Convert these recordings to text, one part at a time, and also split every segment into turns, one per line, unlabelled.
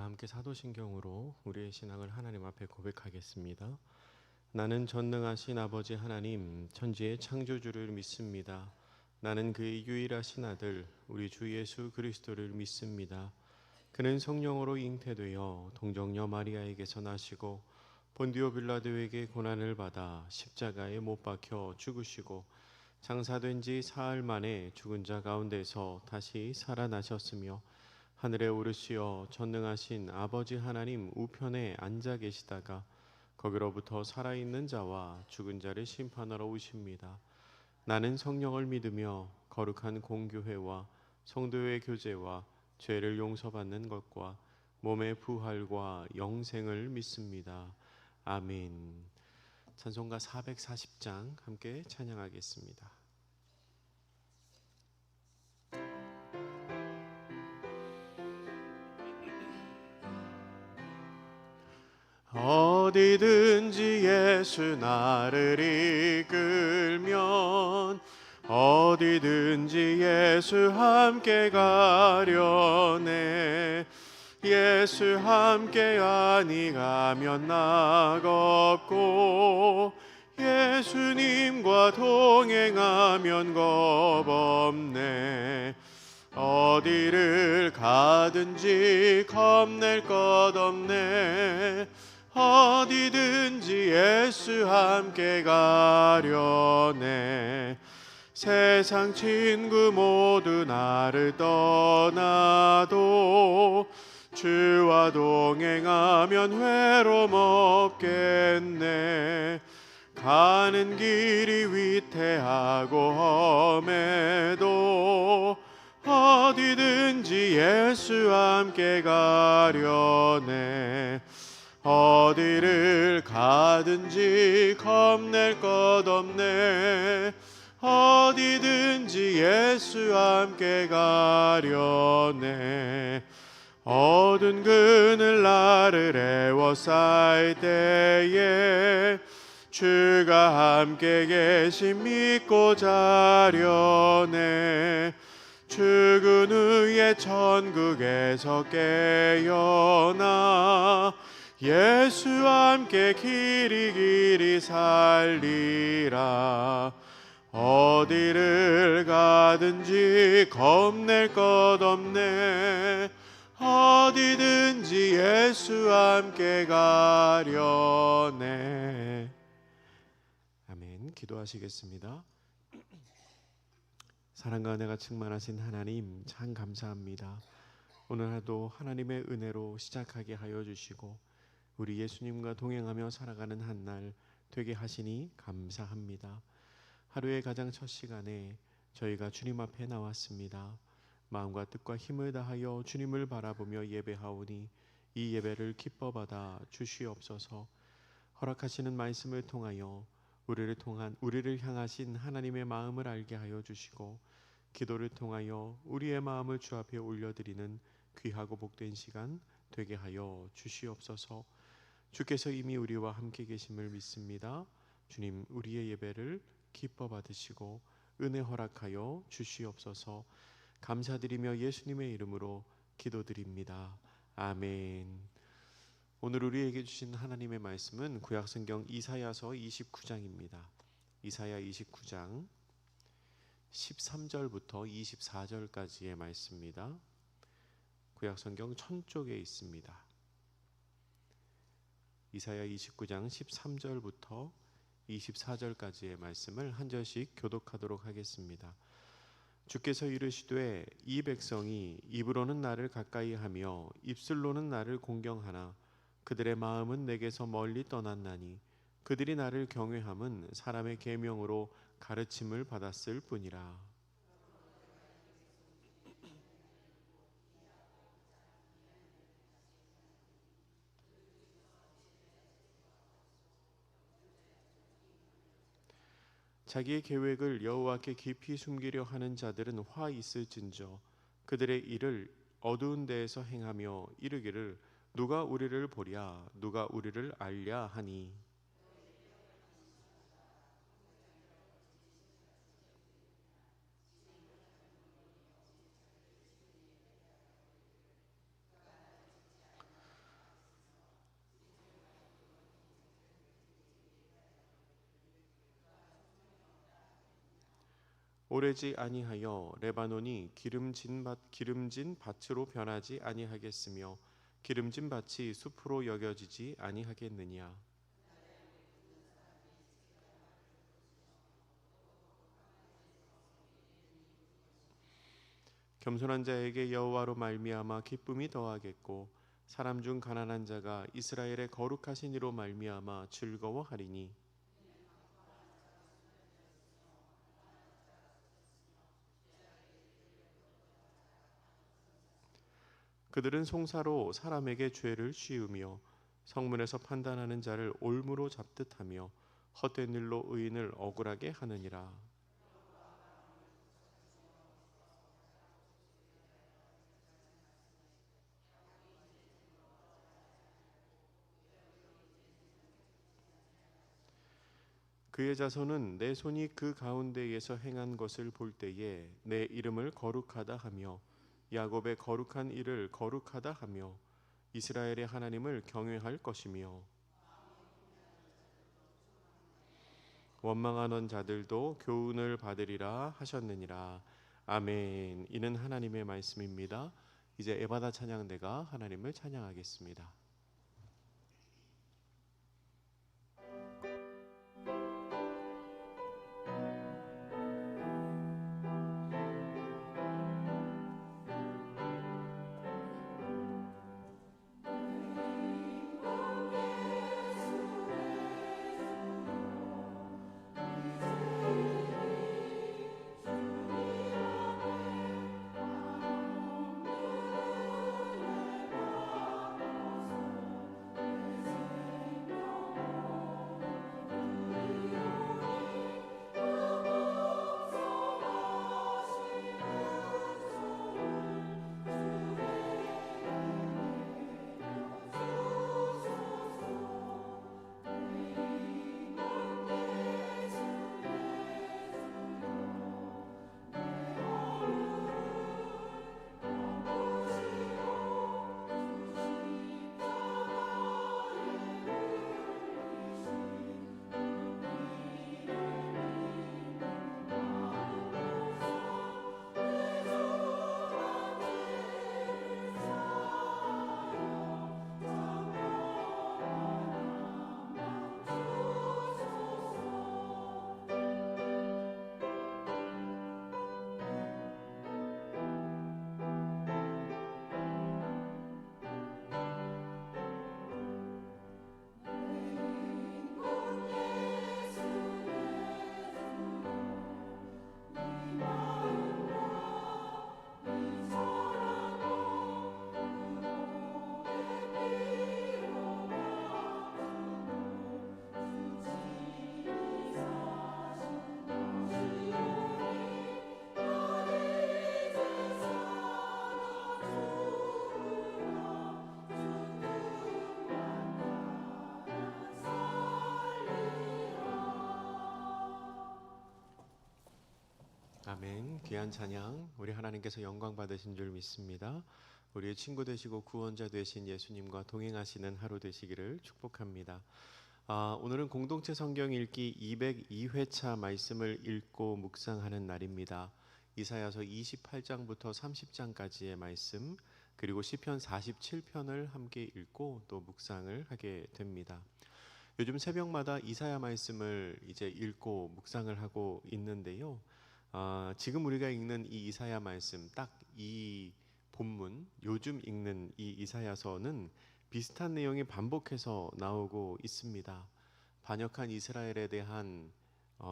함께 사도신경으로 우리의 신앙을 하나님 앞에 고백하겠습니다. 나는 전능하신 아버지 하나님, 천지의 창조주를 믿습니다. 나는 그의 유일하신 아들, 우리 주 예수 그리스도를 믿습니다. 그는 성령으로 잉태되어 동정녀 마리아에게서 나시고 본디오 빌라도에게 고난을 받아 십자가에 못 박혀 죽으시고 장사된 지 사흘 만에 죽은 자 가운데서 다시 살아나셨으며 하늘에 오르시어 전능하신 아버지 하나님 우편에 앉아 계시다가 거기로부터 살아있는 자와 죽은 자를 심판하러 오십니다. 나는 성령을 믿으며 거룩한 공교회와 성도의 교제와 죄를 용서받는 것과 몸의 부활과 영생을 믿습니다. 아멘. 찬송가 440장 함께 찬양하겠습니다. 어디든지 예수 나를 이끌면 어디든지 예수 함께 가려네. 예수 함께 아니 가면 낙없고 예수님과 동행하면 겁없네. 어디를 가든지 겁낼 것 없네. 어디든지 예수 함께 가려네. 세상 친구 모두 나를 떠나도 주와 동행하면 외로움 없겠네. 가는 길이 위태하고 험해도 어디든지 예수 함께 가려네. 어디를 가든지 겁낼 것 없네. 어디든지 예수 함께 가려네. 어두운 그늘 나를 애워싸일 때에 주가 함께 계심 믿고 자려네. 죽은 후에 천국에서 깨어나 예수와 함께 길이 살리라. 어디를 가든지 겁낼 것 없네. 어디든지 예수와 함께 가려네. 아멘. 기도하시겠습니다. 사랑과 은혜가 충만하신 하나님, 참 감사합니다. 오늘 하루도 하나님의 은혜로 시작하게 하여 주시고 우리 예수님과 동행하며 살아가는 한 날 되게 하시니 감사합니다. 하루의 가장 첫 시간에 저희가 주님 앞에 나왔습니다. 마음과 뜻과 힘을 다하여 주님을 바라보며 예배하오니 이 예배를 기뻐 받아 주시옵소서. 허락하시는 말씀을 통하여 우리를 향하신 하나님의 마음을 알게 하여 주시고 기도를 통하여 우리의 마음을 주 앞에 올려드리는 귀하고 복된 시간 되게 하여 주시옵소서. 주께서 이미 우리와 함께 계심을 믿습니다. 주님, 우리의 예배를 기뻐 받으시고 은혜 허락하여 주시옵소서. 감사드리며 예수님의 이름으로 기도드립니다. 아멘. 오늘 우리에게 주신 하나님의 말씀은 구약성경 이사야서 29장입니다. 이사야 29장 13절부터 24절까지의 말씀입니다. 구약성경 천쪽에 있습니다. 이사야 29장 13절부터 24절까지의 말씀을 한 절씩 교독하도록 하겠습니다. 주께서 이르시되 이 백성이 입으로는 나를 가까이 하며 입술로는 나를 공경하나 그들의 마음은 내게서 멀리 떠났나니 그들이 나를 경외함은 사람의 계명으로 가르침을 받았을 뿐이라. 자기의 계획을 여호와께 깊이 숨기려 하는 자들은 화 있을진저 그들의 일을 어두운 데에서 행하며 이르기를 누가 우리를 보랴 누가 우리를 알랴 하니 오래지 아니하여 레바논이 기름진 밭으로 변하지 아니하겠으며 기름진 밭이 숲으로 여겨지지 아니하겠느냐. 겸손한 자에게 여호와로 말미암아 기쁨이 더하겠고 사람 중 가난한 자가 이스라엘의 거룩하신 이로 말미암아 즐거워하리니. 그들은 송사로 사람에게 죄를 씌우며 성문에서 판단하는 자를 올무로 잡듯하며 헛된 일로 의인을 억울하게 하느니라. 그의 자손은 내 손이 그 가운데에서 행한 것을 볼 때에 내 이름을 거룩하다 하며 야곱의 거룩한 일을 거룩하다 하며 이스라엘의 하나님을 경외할 것이며 원망하는 자들도 교훈을 받으리라 하셨느니라. 아멘. 이는 하나님의 말씀입니다. 이제 에바다 찬양대가 하나님을 찬양하겠습니다. 아멘. 귀한 찬양, 우리 하나님께서 영광 받으신 줄 믿습니다. 우리의 친구 되시고 구원자 되신 예수님과 동행하시는 하루 되시기를 축복합니다. 오늘은 공동체 성경 읽기 202회차 말씀을 읽고 묵상하는 날입니다. 이사야서 28장부터 30장까지의 말씀, 그리고 시편 47편을 함께 읽고 또 묵상을 하게 됩니다. 요즘 새벽마다 이사야 말씀을 이제 읽고 묵상을 하고 있는데요. 지금 우리가 읽는 이 이사야 말씀, 딱 이 본문, 요즘 읽는 이 이사야서는 비슷한 내용이 반복해서 나오고 있습니다. 반역한 이스라엘에 대한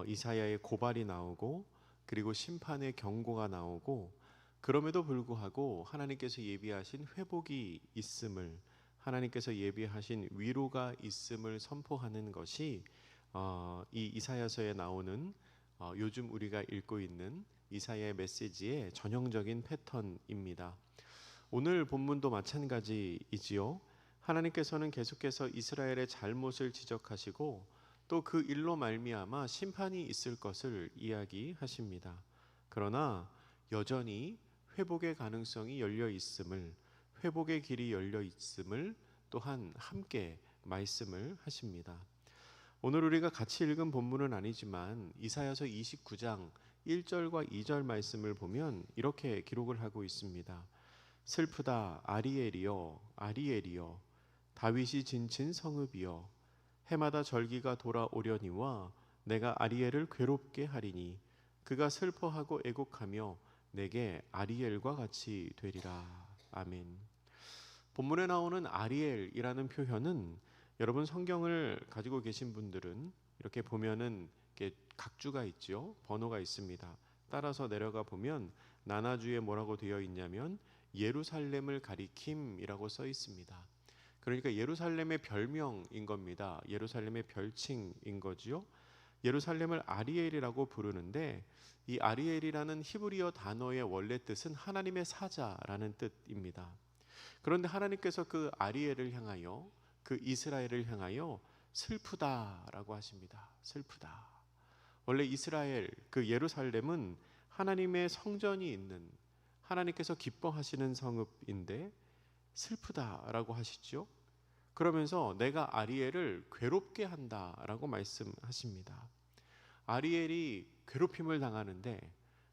이사야의 고발이 나오고, 그리고 심판의 경고가 나오고, 그럼에도 불구하고 하나님께서 예비하신 회복이 있음을, 하나님께서 예비하신 위로가 있음을 선포하는 것이 이 이사야서에 나오는 요즘 우리가 읽고 있는 이사야의 메시지의 전형적인 패턴입니다. 오늘 본문도 마찬가지이지요. 하나님께서는 계속해서 이스라엘의 잘못을 지적하시고 또 그 일로 말미암아 심판이 있을 것을 이야기하십니다. 그러나 여전히 회복의 가능성이 열려 있음을, 회복의 길이 열려 있음을 또한 함께 말씀을 하십니다. 오늘 우리가 같이 읽은 본문은 아니지만 이사야서 29장 1절과 2절 말씀을 보면 이렇게 기록을 하고 있습니다. 슬프다 아리엘이여 아리엘이여 다윗이 진친 성읍이여 해마다 절기가 돌아오려니와 내가 아리엘을 괴롭게 하리니 그가 슬퍼하고 애곡하며 내게 아리엘과 같이 되리라. 아멘. 본문에 나오는 아리엘이라는 표현은 여러분 성경을 가지고 계신 분들은 이렇게 보면은 이렇게 각주가 있죠. 번호가 있습니다. 따라서 내려가 보면 나나주에 뭐라고 되어 있냐면 예루살렘을 가리킴이라고 써 있습니다. 그러니까 예루살렘의 별명인 겁니다. 예루살렘의 별칭인 거지요. 예루살렘을 아리엘이라고 부르는데 이 아리엘이라는 히브리어 단어의 원래 뜻은 하나님의 사자라는 뜻입니다. 그런데 하나님께서 그 아리엘을 향하여 그 이스라엘을 향하여 슬프다라고 하십니다. 슬프다. 원래 이스라엘 그 예루살렘은 하나님의 성전이 있는 하나님께서 기뻐하시는 성읍인데 슬프다라고 하시죠. 그러면서 내가 아리엘을 괴롭게 한다라고 말씀하십니다. 아리엘이 괴롭힘을 당하는데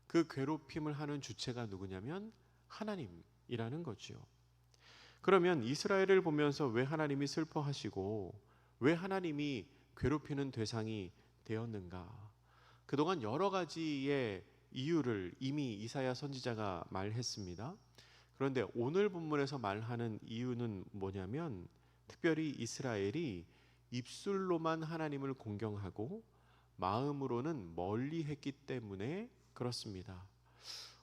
그 괴롭힘을 하는 주체가 누구냐면 하나님이라는 거죠. 그러면 이스라엘을 보면서 왜 하나님이 슬퍼하시고 왜 하나님이 괴롭히는 대상이 되었는가? 그동안 여러 가지의 이유를 이미 이사야 선지자가 말했습니다. 그런데 오늘 본문에서 말하는 이유는 뭐냐면 특별히 이스라엘이 입술로만 하나님을 공경하고 마음으로는 멀리 했기 때문에 그렇습니다.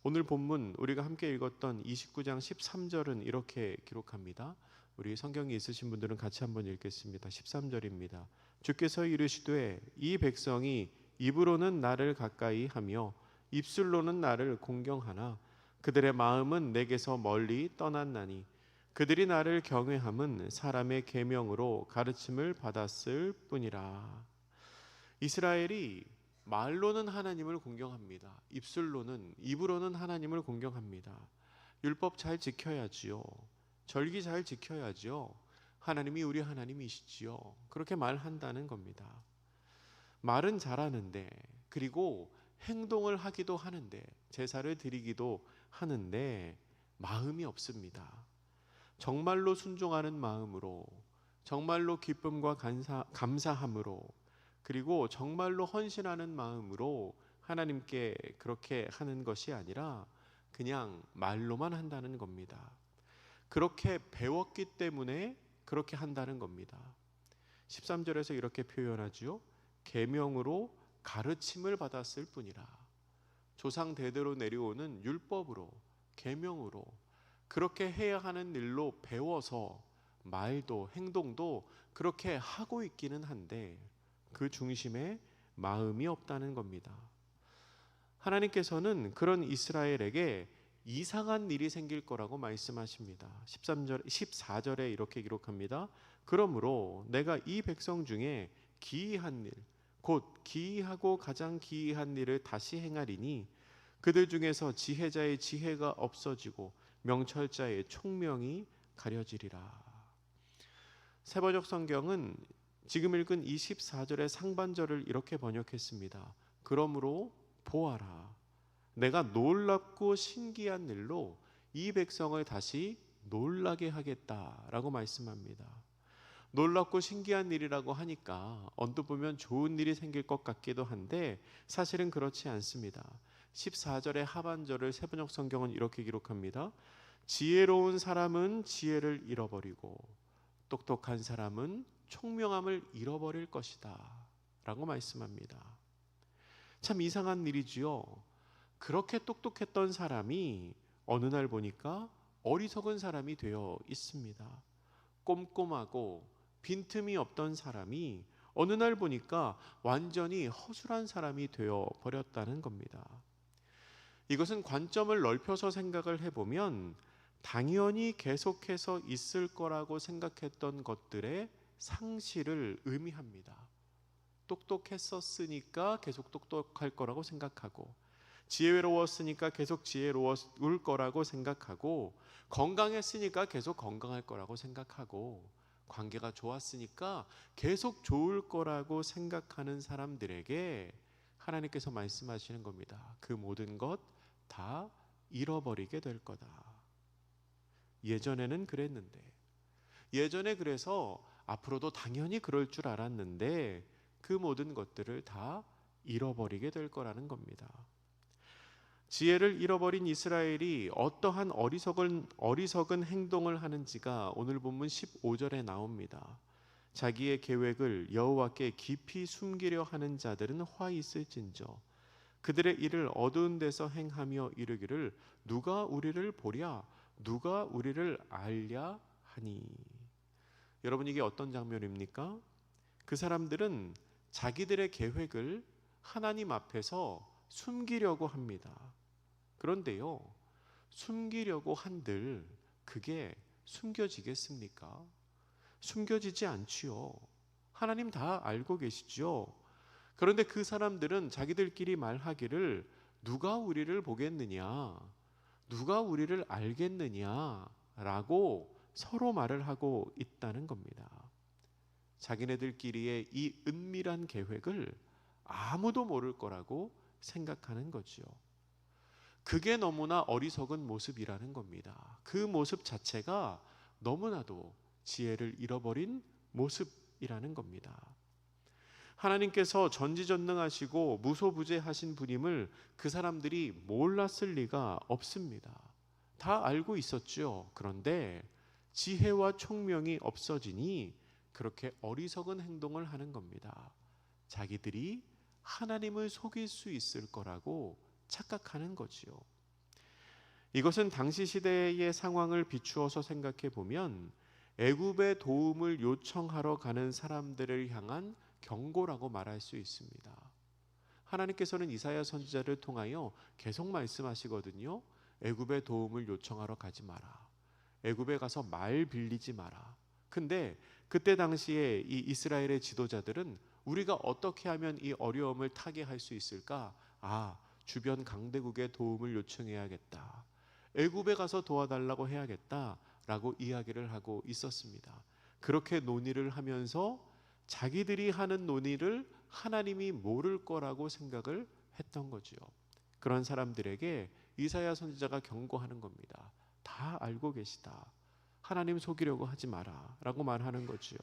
오늘 본문 우리가 함께 읽었던 29장 13절은 이렇게 기록합니다. 우리 성경이 있으신 분들은 같이 한번 읽겠습니다. 13절입니다. 주께서 이르시되 이 백성이 입으로는 나를 가까이 하며 입술로는 나를 공경하나 그들의 마음은 내게서 멀리 떠났나니 그들이 나를 경외함은 사람의 계명으로 가르침을 받았을 뿐이라. 이스라엘이 말로는 하나님을 공경합니다. 입으로는 하나님을 공경합니다. 율법 잘 지켜야지요. 절기 잘 지켜야지요. 하나님이 우리 하나님이시지요. 그렇게 말한다는 겁니다. 말은 잘하는데 그리고 행동을 하기도 하는데 제사를 드리기도 하는데 마음이 없습니다. 정말로 순종하는 마음으로 정말로 기쁨과 감사함으로 그리고 정말로 헌신하는 마음으로 하나님께 그렇게 하는 것이 아니라 그냥 말로만 한다는 겁니다. 그렇게 배웠기 때문에 그렇게 한다는 겁니다. 13절에서 이렇게 표현하죠. 계명으로 가르침을 받았을 뿐이라. 조상 대대로 내려오는 율법으로 계명으로 그렇게 해야 하는 일로 배워서 말도 행동도 그렇게 하고 있기는 한데 그 중심에 마음이 없다는 겁니다. 하나님께서는 그런 이스라엘에게 이상한 일이 생길 거라고 말씀하십니다. 14절에 이렇게 기록합니다. 그러므로 내가 이 백성 중에 기이한 일, 곧 기이하고 가장 기이한 일을 다시 행하리니 그들 중에서 지혜자의 지혜가 없어지고 명철자의 총명이 가려지리라. 세번역 성경은 지금 읽은 24절의 상반절을 이렇게 번역했습니다. 그러므로 보아라, 내가 놀랍고 신기한 일로 이 백성을 다시 놀라게 하겠다라고 말씀합니다. 놀랍고 신기한 일이라고 하니까 언뜻 보면 좋은 일이 생길 것 같기도 한데 사실은 그렇지 않습니다. 14절의 하반절을 세번역 성경은 이렇게 기록합니다. 지혜로운 사람은 지혜를 잃어버리고 똑똑한 사람은 총명함을 잃어버릴 것이다 라고 말씀합니다. 참 이상한 일이지요. 그렇게 똑똑했던 사람이 어느 날 보니까 어리석은 사람이 되어 있습니다. 꼼꼼하고 빈틈이 없던 사람이 어느 날 보니까 완전히 허술한 사람이 되어 버렸다는 겁니다. 이것은 관점을 넓혀서 생각을 해보면 당연히 계속해서 있을 거라고 생각했던 것들의 상실을 의미합니다. 똑똑했었으니까 계속 똑똑할 거라고 생각하고 지혜로웠으니까 계속 지혜로울 거라고 생각하고 건강했으니까 계속 건강할 거라고 생각하고 관계가 좋았으니까 계속 좋을 거라고 생각하는 사람들에게 하나님께서 말씀하시는 겁니다. 그 모든 것 다 잃어버리게 될 거다. 예전에는 그랬는데, 예전에 그래서 앞으로도 당연히 그럴 줄 알았는데 그 모든 것들을 다 잃어버리게 될 거라는 겁니다. 지혜를 잃어버린 이스라엘이 어떠한 어리석은 행동을 하는지가 오늘 본문 15절에 나옵니다. 자기의 계획을 여호와께 깊이 숨기려 하는 자들은 화 있을진저 그들의 일을 어두운 데서 행하며 이르기를 누가 우리를 보랴 누가 우리를 알랴 하니. 여러분, 이게 어떤 장면입니까? 그 사람들은 자기들의 계획을 하나님 앞에서 숨기려고 합니다. 그런데요, 숨기려고 한들 그게 숨겨지겠습니까? 숨겨지지 않지요. 하나님 다 알고 계시죠. 그런데 그 사람들은 자기들끼리 말하기를 누가 우리를 보겠느냐, 누가 우리를 알겠느냐 라고 서로 말을 하고 있다는 겁니다. 자기네들끼리의 이 은밀한 계획을 아무도 모를 거라고 생각하는 거죠. 그게 너무나 어리석은 모습이라는 겁니다. 그 모습 자체가 너무나도 지혜를 잃어버린 모습이라는 겁니다. 하나님께서 전지전능하시고 무소부재하신 분임을 그 사람들이 몰랐을 리가 없습니다. 다 알고 있었죠. 그런데 지혜와 총명이 없어지니 그렇게 어리석은 행동을 하는 겁니다. 자기들이 하나님을 속일 수 있을 거라고 착각하는 거지요. 이것은 당시 시대의 상황을 비추어서 생각해 보면 애굽의 도움을 요청하러 가는 사람들을 향한 경고라고 말할 수 있습니다. 하나님께서는 이사야 선지자를 통하여 계속 말씀하시거든요. 애굽의 도움을 요청하러 가지 마라. 애굽에 가서 말 빌리지 마라. 근데 그때 당시에 이 이스라엘의 지도자들은 우리가 어떻게 하면 이 어려움을 타개할 수 있을까? 주변 강대국의 도움을 요청해야겠다. 애굽에 가서 도와달라고 해야겠다라고 이야기를 하고 있었습니다. 그렇게 논의를 하면서 자기들이 하는 논의를 하나님이 모를 거라고 생각을 했던 거죠. 그런 사람들에게 이사야 선지자가 경고하는 겁니다. 다 알고 계시다. 하나님 속이려고 하지 마라 라고 말하는 거죠.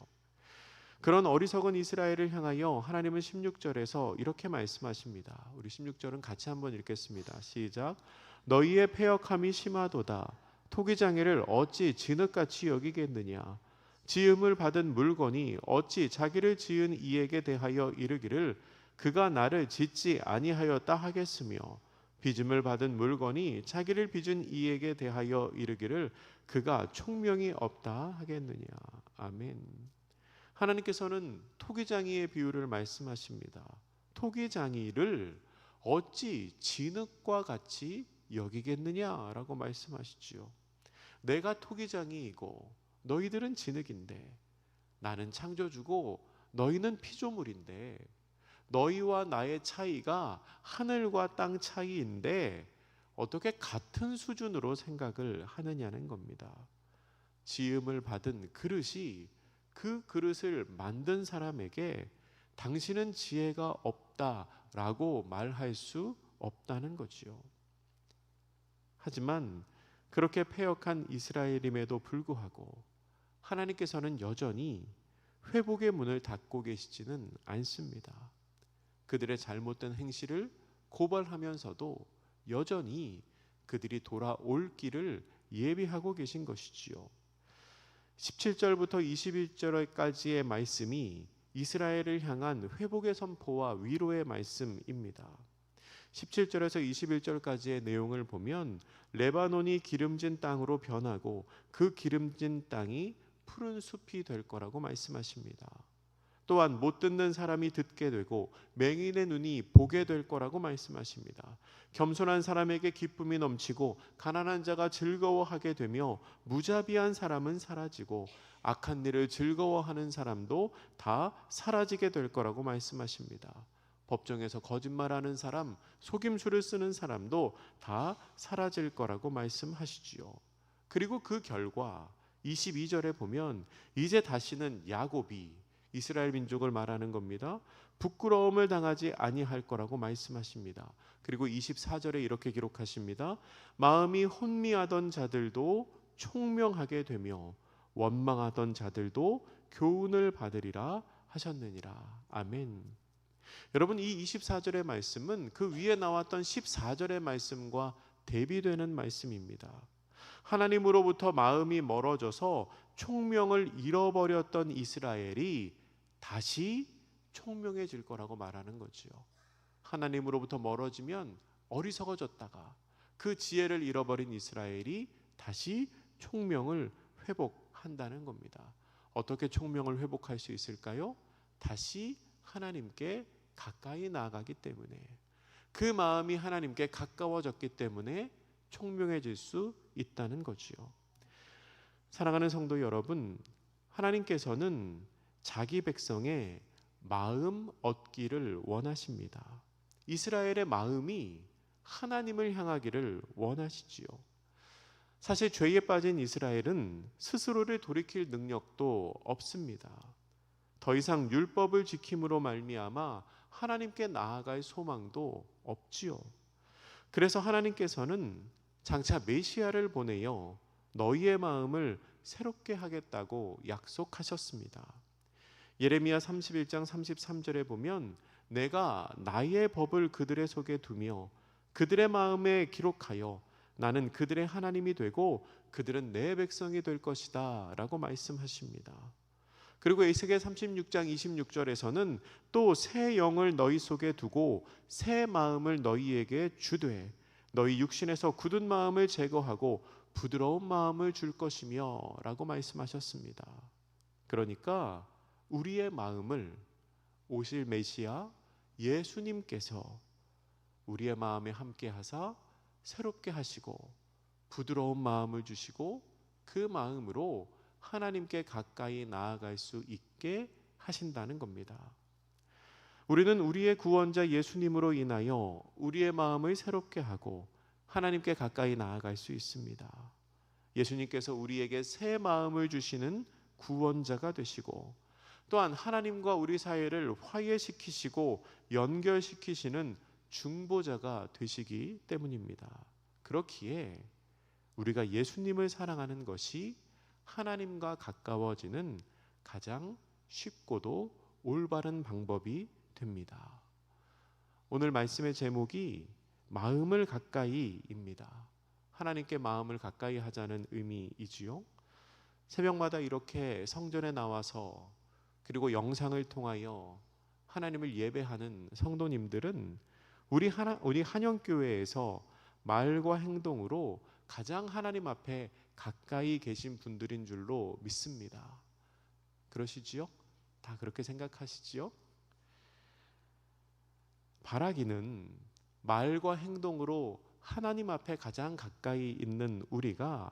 그런 어리석은 이스라엘을 향하여 하나님은 16절에서 이렇게 말씀하십니다. 우리 16절은 같이 한번 읽겠습니다. 시작. 너희의 패역함이 심하도다. 토기장애를 어찌 진흙같이 여기겠느냐. 지음을 받은 물건이 어찌 자기를 지은 이에게 대하여 이르기를 그가 나를 짓지 아니하였다 하겠으며 빚음을 받은 물건이 자기를 빚은 이에게 대하여 이르기를 그가 총명이 없다 하겠느냐. 아멘. 하나님께서는 토기장이의 비유를 말씀하십니다. 토기장이를 어찌 진흙과 같이 여기겠느냐라고 말씀하시지요. 내가 토기장이이고 너희들은 진흙인데 나는 창조주고 너희는 피조물인데 너희와 나의 차이가 하늘과 땅 차이인데 어떻게 같은 수준으로 생각을 하느냐는 겁니다. 지음을 받은 그릇이 그 그릇을 만든 사람에게 당신은 지혜가 없다라고 말할 수 없다는 거지요. 하지만 그렇게 패역한 이스라엘임에도 불구하고 하나님께서는 여전히 회복의 문을 닫고 계시지는 않습니다. 그들의 잘못된 행실을 고발하면서도 여전히 그들이 돌아올 길을 예비하고 계신 것이지요. 17절부터 21절까지의 말씀이 이스라엘을 향한 회복의 선포와 위로의 말씀입니다. 17절에서 21절까지의 내용을 보면 레바논이 기름진 땅으로 변하고 그 기름진 땅이 푸른 숲이 될 거라고 말씀하십니다. 또한 못 듣는 사람이 듣게 되고 맹인의 눈이 보게 될 거라고 말씀하십니다. 겸손한 사람에게 기쁨이 넘치고 가난한 자가 즐거워하게 되며 무자비한 사람은 사라지고 악한 일을 즐거워하는 사람도 다 사라지게 될 거라고 말씀하십니다. 법정에서 거짓말하는 사람, 속임수를 쓰는 사람도 다 사라질 거라고 말씀하시지요. 그리고 그 결과 22절에 보면 이제 다시는 야곱이 이스라엘 민족을 말하는 겁니다. 부끄러움을 당하지 아니할 거라고 말씀하십니다. 그리고 24절에 이렇게 기록하십니다. 마음이 혼미하던 자들도 총명하게 되며 원망하던 자들도 교훈을 받으리라 하셨느니라. 아멘. 여러분, 이 24절의 말씀은 그 위에 나왔던 14절의 말씀과 대비되는 말씀입니다. 하나님으로부터 마음이 멀어져서 총명을 잃어버렸던 이스라엘이 다시 총명해질 거라고 말하는 거지요. 하나님으로부터 멀어지면 어리석어졌다가 그 지혜를 잃어버린 이스라엘이 다시 총명을 회복한다는 겁니다. 어떻게 총명을 회복할 수 있을까요? 다시 하나님께 가까이 나아가기 때문에, 그 마음이 하나님께 가까워졌기 때문에 총명해질 수 있다는 거지요. 사랑하는 성도 여러분, 하나님께서는 자기 백성의 마음 얻기를 원하십니다. 이스라엘의 마음이 하나님을 향하기를 원하시지요. 사실 죄에 빠진 이스라엘은 스스로를 돌이킬 능력도 없습니다. 더 이상 율법을 지킴으로 말미암아 하나님께 나아갈 소망도 없지요. 그래서 하나님께서는 장차 메시아를 보내어 너희의 마음을 새롭게 하겠다고 약속하셨습니다. 예레미야 31장 33절에 보면 내가 나의 법을 그들의 속에 두며 그들의 마음에 기록하여 나는 그들의 하나님이 되고 그들은 내 백성이 될 것이다 라고 말씀하십니다. 그리고 에스겔 36장 26절에서는 또 새 영을 너희 속에 두고 새 마음을 너희에게 주되 너희 육신에서 굳은 마음을 제거하고 부드러운 마음을 줄 것이며 라고 말씀하셨습니다. 그러니까 우리의 마음을 오실 메시아 예수님께서 우리의 마음에 함께 하사 새롭게 하시고 부드러운 마음을 주시고 그 마음으로 하나님께 가까이 나아갈 수 있게 하신다는 겁니다. 우리는 우리의 구원자 예수님으로 인하여 우리의 마음을 새롭게 하고 하나님께 가까이 나아갈 수 있습니다. 예수님께서 우리에게 새 마음을 주시는 구원자가 되시고 또한 하나님과 우리 사이를 화해시키시고 연결시키시는 중보자가 되시기 때문입니다. 그렇기에 우리가 예수님을 사랑하는 것이 하나님과 가까워지는 가장 쉽고도 올바른 방법이 됩니다. 오늘 말씀의 제목이 마음을 가까이입니다. 하나님께 마음을 가까이 하자는 의미이지요. 새벽마다 이렇게 성전에 나와서 그리고 영상을 통하여 하나님을 예배하는 성도님들은 우리 한영교회에서 말과 행동으로 가장 하나님 앞에 가까이 계신 분들인 줄로 믿습니다. 그러시지요? 다 그렇게 생각하시지요? 바라기는 말과 행동으로 하나님 앞에 가장 가까이 있는 우리가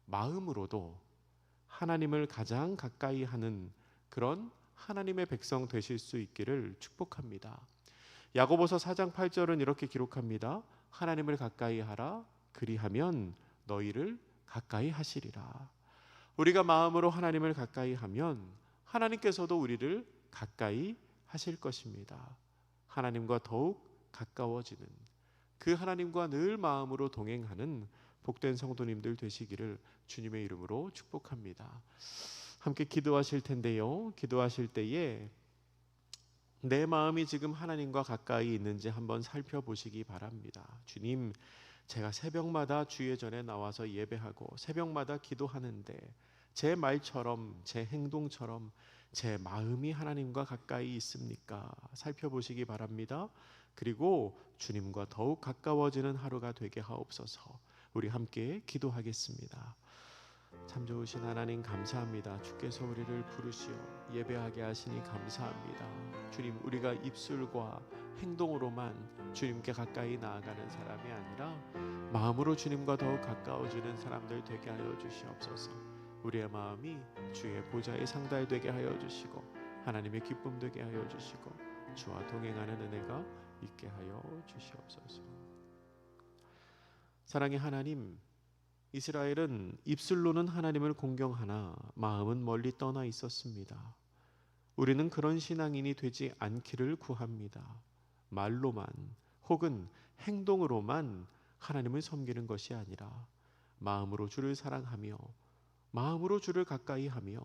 마음으로도 하나님을 가장 가까이 하는 그런 하나님의 백성 되실 수 있기를 축복합니다. 야고보서 4장 8절은 이렇게 기록합니다. 하나님을 가까이 하라 그리하면 너희를 가까이 하시리라. 우리가 마음으로 하나님을 가까이 하면 하나님께서도 우리를 가까이 하실 것입니다. 하나님과 더욱 가까워지는 그 하나님과 늘 마음으로 동행하는 복된 성도님들 되시기를 주님의 이름으로 축복합니다. 함께 기도하실 텐데요. 기도하실 때에 내 마음이 지금 하나님과 가까이 있는지 한번 살펴보시기 바랍니다. 주님, 제가 새벽마다 주의 전에 나와서 예배하고 새벽마다 기도하는데 제 말처럼 제 행동처럼 제 마음이 하나님과 가까이 있습니까? 살펴보시기 바랍니다. 그리고 주님과 더욱 가까워지는 하루가 되게 하옵소서. 우리 함께 기도하겠습니다. 참 좋으신 하나님 감사합니다. 주께서 우리를 부르시어 예배하게 하시니 감사합니다. 주님, 우리가 입술과 행동으로만 주님께 가까이 나아가는 사람이 아니라 마음으로 주님과 더욱 가까워지는 사람들 되게 하여 주시옵소서. 우리의 마음이 주의 보좌에 상달되게 하여 주시고 하나님의 기쁨 되게 하여 주시고 주와 동행하는 은혜가 있게 하여 주시옵소서. 사랑의 하나님, 이스라엘은 입술로는 하나님을 공경하나 마음은 멀리 떠나 있었습니다. 우리는 그런 신앙인이 되지 않기를 구합니다. 말로만 혹은 행동으로만 하나님을 섬기는 것이 아니라 마음으로 주를 사랑하며 마음으로 주를 가까이 하며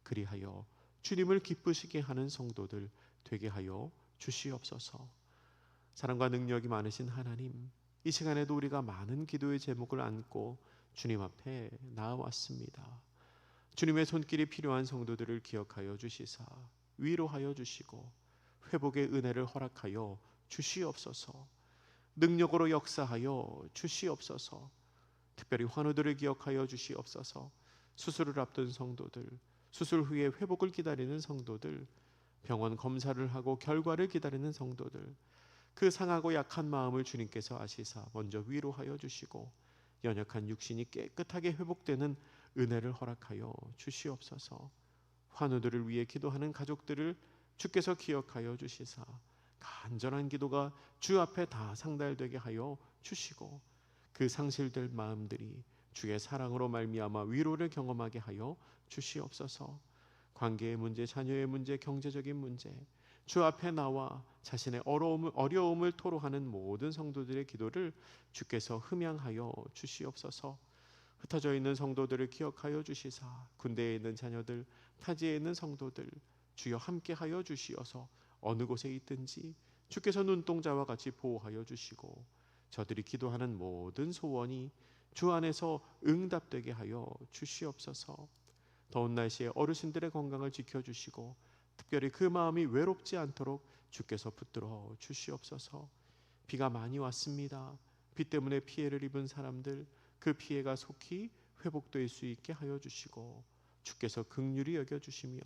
그리하여 주님을 기쁘시게 하는 성도들 되게 하여 주시옵소서. 사랑과 능력이 많으신 하나님, 이 시간에도 우리가 많은 기도의 제목을 안고 주님 앞에 나아왔습니다. 주님의 손길이 필요한 성도들을 기억하여 주시사 위로하여 주시고 회복의 은혜를 허락하여 주시옵소서. 능력으로 역사하여 주시옵소서. 특별히 환우들을 기억하여 주시옵소서. 수술을 앞둔 성도들, 수술 후에 회복을 기다리는 성도들, 병원 검사를 하고 결과를 기다리는 성도들, 그 상하고 약한 마음을 주님께서 아시사 먼저 위로하여 주시고 연약한 육신이 깨끗하게 회복되는 은혜를 허락하여 주시옵소서. 환우들을 위해 기도하는 가족들을 주께서 기억하여 주시사 간절한 기도가 주 앞에 다 상달되게 하여 주시고 그 상실될 마음들이 주의 사랑으로 말미암아 위로를 경험하게 하여 주시옵소서. 관계의 문제, 자녀의 문제, 경제적인 문제, 주 앞에 나와 자신의 어려움을 토로하는 모든 성도들의 기도를 주께서 흠양하여 주시옵소서. 흩어져 있는 성도들을 기억하여 주시사 군대에 있는 자녀들, 타지에 있는 성도들 주여 함께하여 주시어서 어느 곳에 있든지 주께서 눈동자와 같이 보호하여 주시고 저들이 기도하는 모든 소원이 주 안에서 응답되게 하여 주시옵소서. 더운 날씨에 어르신들의 건강을 지켜주시고 특별히 그 마음이 외롭지 않도록 주께서 붙들어 주시옵소서. 비가 많이 왔습니다. 비 때문에 피해를 입은 사람들, 그 피해가 속히 회복될 수 있게 하여 주시고 주께서 긍휼히 여겨주시며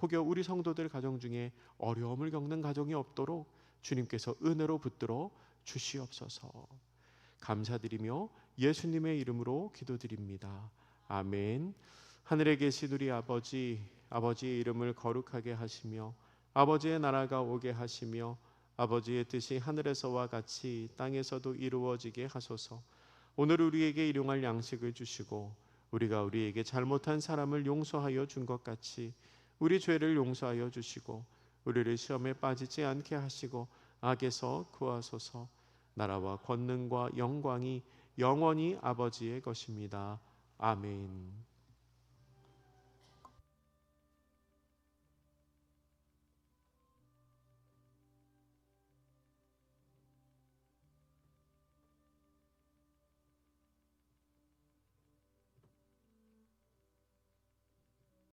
혹여 우리 성도들 가정 중에 어려움을 겪는 가정이 없도록 주님께서 은혜로 붙들어 주시옵소서. 감사드리며 예수님의 이름으로 기도드립니다. 아멘. 하늘에 계신 우리 아버지, 아버지의 이름을 거룩하게 하시며 아버지의 나라가 오게 하시며 아버지의 뜻이 하늘에서와 같이 땅에서도 이루어지게 하소서. 오늘 우리에게 일용할 양식을 주시고 우리가 우리에게 잘못한 사람을 용서하여 준 것 같이 우리 죄를 용서하여 주시고 우리를 시험에 빠지지 않게 하시고 악에서 구하소서. 나라와 권능과 영광이 영원히 아버지의 것입니다. 아멘.